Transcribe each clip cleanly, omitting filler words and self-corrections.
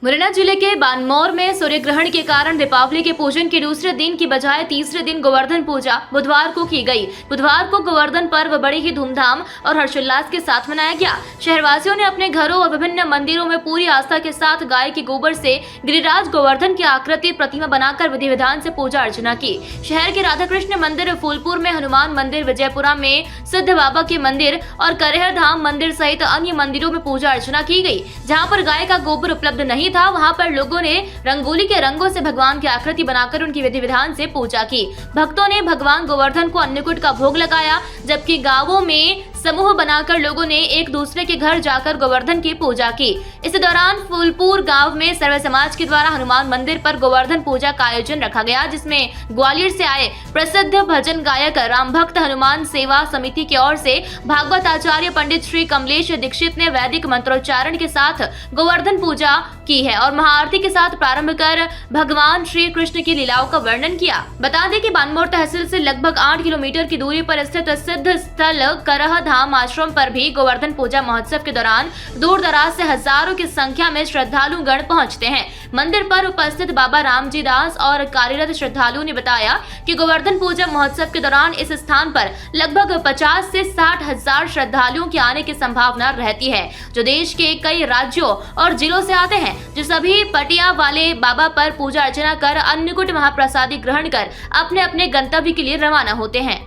मुरैना जिले के बानमौर में सूर्य ग्रहण के कारण दीपावली के पूजन के दूसरे दिन की बजाय तीसरे दिन गोवर्धन पूजा बुधवार को की गई। बुधवार को गोवर्धन पर्व बड़े ही धूमधाम और हर्षोल्लास के साथ मनाया गया। शहरवासियों ने अपने घरों और विभिन्न मंदिरों में पूरी आस्था के साथ गाय के गोबर से गिरिराज गोवर्धन की आकृति प्रतिमा बनाकर विधि विधान से पूजा अर्चना की। शहर के राधा कृष्ण मंदिर, फूलपुर में हनुमान मंदिर, विजयपुरा में सिद्ध बाबा के मंदिर और करेहर धाम मंदिर सहित अन्य मंदिरों में पूजा अर्चना की गई। जहाँ पर गाय का गोबर उपलब्ध नहीं था, वहां पर लोगों ने रंगोली के रंगों से भगवान की आकृति बनाकर उनकी विधि विधान से पूजा की। भक्तों ने भगवान गोवर्धन को अन्नकूट का भोग लगाया, जबकि गांवों में समूह बनाकर लोगों ने एक दूसरे के घर जाकर गोवर्धन की पूजा की। इस दौरान फूलपुर गांव में सर्व समाज के द्वारा हनुमान मंदिर पर गोवर्धन पूजा का आयोजन रखा गया, जिसमें ग्वालियर से आए प्रसिद्ध भजन गायक राम भक्त हनुमान सेवा समिति की ओर से भागवत आचार्य पंडित श्री कमलेश दीक्षित ने वैदिक मंत्रोच्चारण के साथ गोवर्धन पूजा की है और महाआरती के साथ प्रारंभ कर भगवान श्री कृष्ण की लीलाओं का वर्णन किया। बता दें कि बानमौर तहसील से लगभग 8 किलोमीटर की दूरी पर स्थित सिद्ध स्थल करह धाम आश्रम पर भी गोवर्धन पूजा महोत्सव के दौरान दूर दराज से हजारों की संख्या में श्रद्धालु गण पहुंचते हैं। मंदिर पर उपस्थित बाबा रामजी दास और कार्यरत श्रद्धालुओं ने बताया कि गोवर्धन पूजा महोत्सव के दौरान इस स्थान पर लगभग 50 से 60 हजार श्रद्धालुओं के आने की संभावना रहती है, जो देश के कई राज्यों और जिलों से आते हैं, जो सभी पटिया वाले बाबा पर पूजा अर्चना कर अन्नकूट महाप्रसादी ग्रहण कर अपने अपने गंतव्य के लिए रवाना होते हैं।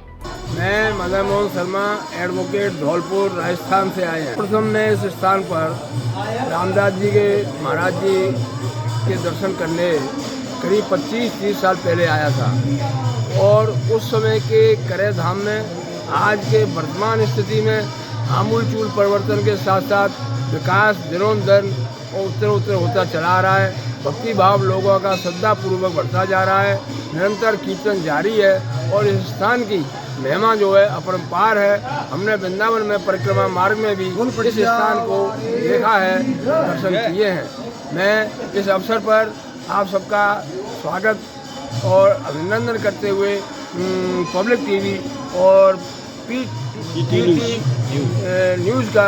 मैं मदन मोहन शर्मा, एडवोकेट, धौलपुर, राजस्थान से आए हैं। प्रथम मैं इस स्थान पर रामदास जी के महाराज जी के दर्शन करने करीब 25-30 साल पहले आया था और उस समय के करे धाम में आज के वर्तमान स्थिति में आमूलचूल परिवर्तन के साथ साथ विकास दिनों दिन और उत्तर होता चला रहा है। भक्ति भाव लोगों का श्रद्धापूर्वक बढ़ता जा रहा है। निरंतर कीर्तन जारी है और इस स्थान की महिमा जो है अपरंपार है। हमने वृंदावन में परिक्रमा मार्ग में भी इस स्थान को देखा है, दर्शन किए हैं। मैं इस अवसर पर आप सबका स्वागत और अभिनंदन करते हुए पब्लिक टीवी और पीटीवी न्यूज़ का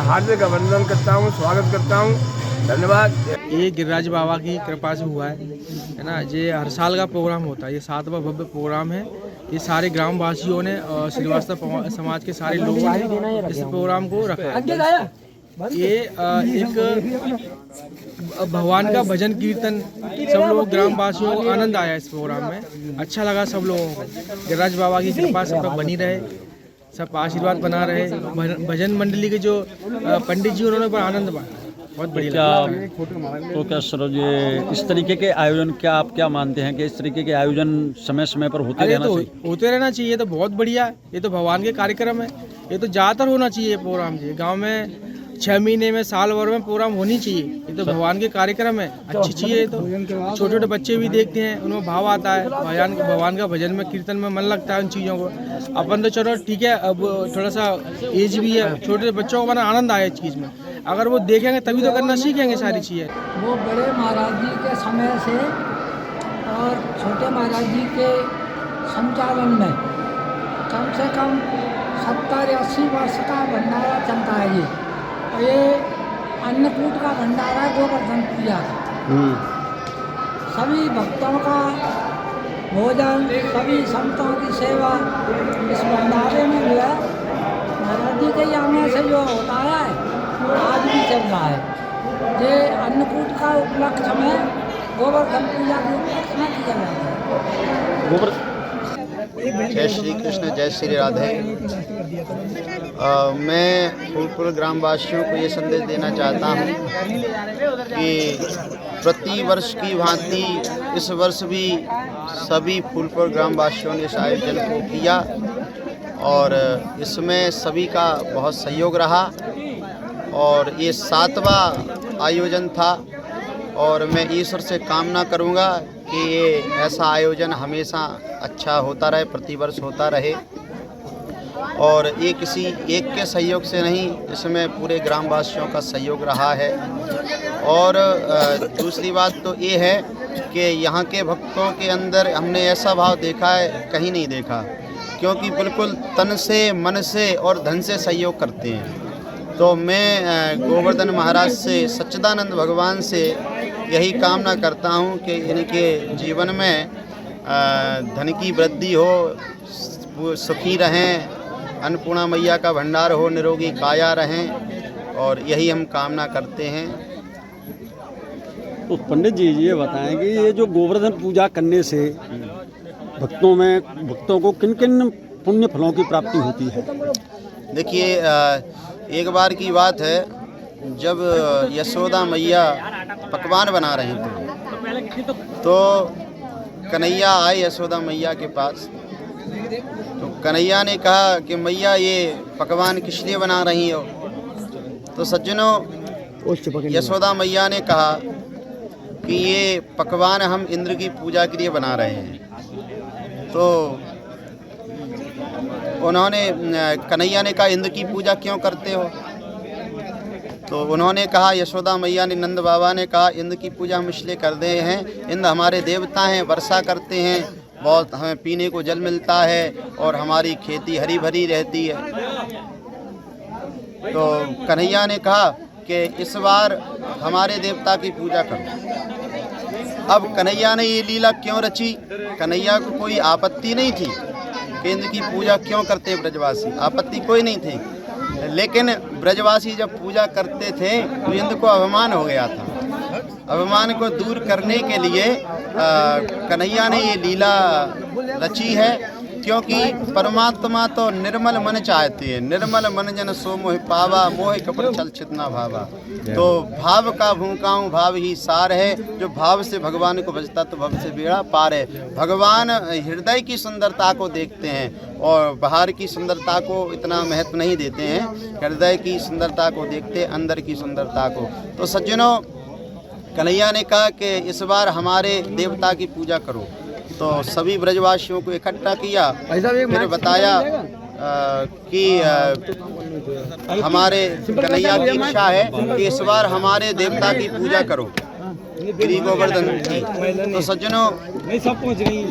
हार्दिक अभिनंदन करता हूँ, स्वागत करता हूँ। धन्यवाद। ये गिरिराज बाबा की कृपा से हुआ है ना। ये हर साल का प्रोग्राम होता है, ये 7वां भव्य प्रोग्राम है। ये सारे ग्रामवासियों ने और श्रीवास्तव समाज के सारे लोगों ने इस प्रोग्राम को रखा है। ये एक भगवान का भजन कीर्तन, सब लोग ग्रामवासियों को आनंद आया इस प्रोग्राम में, अच्छा लगा सब लोगों को। गिरिराज बाबा की कृपा सबका बनी रहे, सब आशीर्वाद बना रहे। भजन मंडली के जो पंडित जी उन्होंने पर आनंद पाया, बहुत बढ़िया। तो क्या सर ये इस तरीके के आयोजन क्या आप क्या मानते हैं कि इस तरीके के आयोजन समय समय पर होते रहना चाहिए? होते रहना चाहिए, तो बहुत बढ़िया। ये तो भगवान के कार्यक्रम है, ये तो ज़्यादातर होना चाहिए प्रोग्राम। जी गांव में 6 महीने में, साल भर में प्रोग्राम होनी चाहिए। ये तो भगवान के कार्यक्रम है, अच्छी चीज़ है। तो छोटे छोटे बच्चे भी देखते हैं, उनमें भाव आता है, भगवान का भजन में कीर्तन में मन लगता है उन चीज़ों को। अपन तो चलो ठीक है, अब थोड़ा सा एज भी है, छोटे बच्चों को बना आनंद आया इस चीज़ में। अगर वो देखेंगे तभी तो करना सीखेंगे सारी चीज़ें। वो बड़े महाराज जी के समय से और छोटे महाराज जी के संचालन में कम से कम 70 या 80 वर्ष का भंडारा चलता है। ये अन्नकूट का भंडारा गोवर्धन पूजा सभी भक्तों का भोजन, सभी संतों की सेवा इस भंडारे में जो है महाराज जी के आने से जो होता है आज भी चल रहा है। ये अन्नकूट का उपलक्ष्य में गोवर्धन पूजा के उपलक्ष्य में किया जाता है। जय श्री कृष्ण, जय श्री राधे। मैं फूलपुर ग्रामवासियों को ये संदेश देना चाहता हूँ कि प्रति वर्ष की भांति इस वर्ष भी सभी फूलपुर ग्रामवासियों ने इस आयोजन को किया और इसमें सभी का बहुत सहयोग रहा और ये 7वां आयोजन था और मैं ईश्वर से कामना करूँगा कि ये ऐसा आयोजन हमेशा अच्छा होता रहे, प्रतिवर्ष होता रहे और ये किसी एक के सहयोग से नहीं, इसमें पूरे ग्रामवासियों का सहयोग रहा है। और दूसरी बात तो ये है कि यहाँ के भक्तों के अंदर हमने ऐसा भाव देखा है, कहीं नहीं देखा, क्योंकि बिल्कुल तन से, मन से और धन से सहयोग करते हैं। तो मैं गोवर्धन महाराज से, सच्चिदानंद भगवान से यही कामना करता हूँ कि इनके जीवन में धन की वृद्धि हो, सुखी रहें, अन्नपूर्णा मैया का भंडार हो, निरोगी काया रहें, और यही हम कामना करते हैं। तो पंडित जी ये बताएं कि ये जो गोवर्धन पूजा करने से भक्तों को किन किन पुण्य फलों की प्राप्ति होती है? देखिए, एक बार की बात है, जब यशोदा मैया पकवान बना रही थी तो कन्हैया आए यशोदा मैया के पास। तो कन्हैया ने कहा कि मैया ये पकवान किस लिए बना रही हो? तो सज्जनों, यशोदा मैया ने कहा कि ये पकवान हम इंद्र की पूजा के लिए बना रहे हैं। तो उन्होंने, कन्हैया ने कहा, इंद्र की पूजा क्यों करते हो? तो उन्होंने कहा, यशोदा मैया ने, नंद बाबा ने कहा, इंद्र की पूजा हम इसलिए कर रहे हैं, इंद्र हमारे देवता हैं, वर्षा करते हैं, बहुत हमें पीने को जल मिलता है और हमारी खेती हरी भरी रहती है। तो कन्हैया ने कहा कि इस बार हमारे देवता की पूजा करो। अब कन्हैया ने ये लीला क्यों रची? कन्हैया को कोई आपत्ति नहीं थी कि इंद्र की पूजा क्यों करते ब्रजवासी, आपत्ति कोई नहीं थी। लेकिन ब्रजवासी जब पूजा करते थे तो इंद्र को अभिमान हो गया था। अभिमान को दूर करने के लिए कन्हैया ने ये लीला रची है, क्योंकि परमात्मा तो निर्मल मन चाहते हैं। निर्मल मन जन सो मोह पावा, मोह कपट छल छितना भावा। तो भाव का भूखाऊं भाव ही सार है, जो भाव से भगवान को भजता तो भव से बेड़ा पार है। भगवान हृदय की सुंदरता को देखते हैं और बाहर की सुंदरता को इतना महत्व नहीं देते हैं, हृदय की सुंदरता को देखते, अंदर की सुंदरता को। तो सज्जनों, कन्हैया ने कहा कि इस बार हमारे देवता की पूजा करो। तो सभी ब्रजवासियों को इकट्ठा किया, फिर बताया कि हमारे कन्हैया की इच्छा है कि इस बार हमारे देवता की पूजा करो, गिरी गोवर्धन की। तो सज्जनों,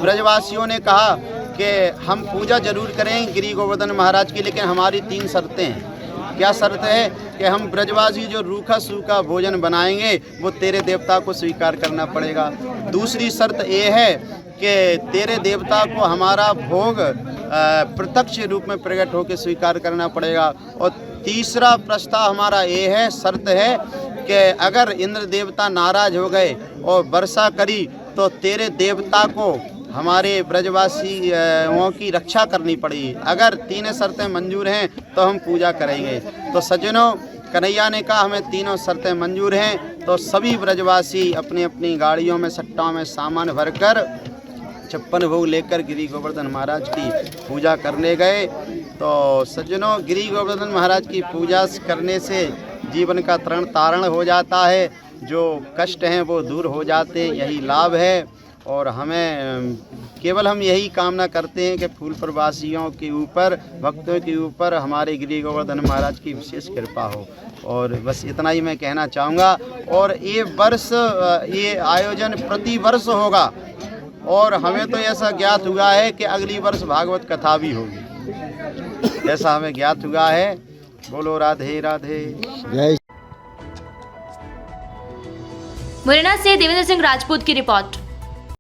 ब्रजवासियों ने कहा कि हम पूजा जरूर करें गिरी गोवर्धन महाराज की, लेकिन हमारी 3 शर्तें हैं। क्या शर्त है? कि हम ब्रजवासी जो रूखा सूखा भोजन बनाएंगे वो तेरे देवता को स्वीकार करना पड़ेगा। दूसरी शर्त ये है कि तेरे देवता को हमारा भोग प्रत्यक्ष रूप में प्रकट होकर स्वीकार करना पड़ेगा। और तीसरा प्रस्ताव हमारा ये है, शर्त है कि अगर इंद्र देवता नाराज हो गए और वर्षा करी तो तेरे देवता को हमारे ब्रजवासियों की रक्षा करनी पड़ेगी। अगर 3 शर्तें मंजूर हैं तो हम पूजा करेंगे। तो सज्जनों, कन्हैया ने कहा हमें 3 शर्तें मंजूर हैं। तो सभी ब्रजवासी अपनी अपनी गाड़ियों में, सट्टाओं में सामान भरकर 56 भोग लेकर गिरी गोवर्धन महाराज की पूजा करने गए। तो सज्जनों, गिरी गोवर्धन महाराज की पूजा करने से जीवन का तरण तारण हो जाता है, जो कष्ट हैं वो दूर हो जाते, यही लाभ है। और हमें केवल हम यही कामना करते हैं कि फूलपुर वासियों के ऊपर, भक्तों के ऊपर हमारे गिरी गोवर्धन महाराज की विशेष कृपा हो। और बस इतना ही मैं कहना चाहूँगा। और ये वर्ष, ये आयोजन प्रति वर्ष होगा और हमें तो ऐसा ज्ञात हुआ है कि अगली वर्ष भागवत कथा भी होगी, ऐसा हमें ज्ञात हुआ है। बोलो राधे राधे। मुरैना से देवेंद्र सिंह राजपूत की रिपोर्ट।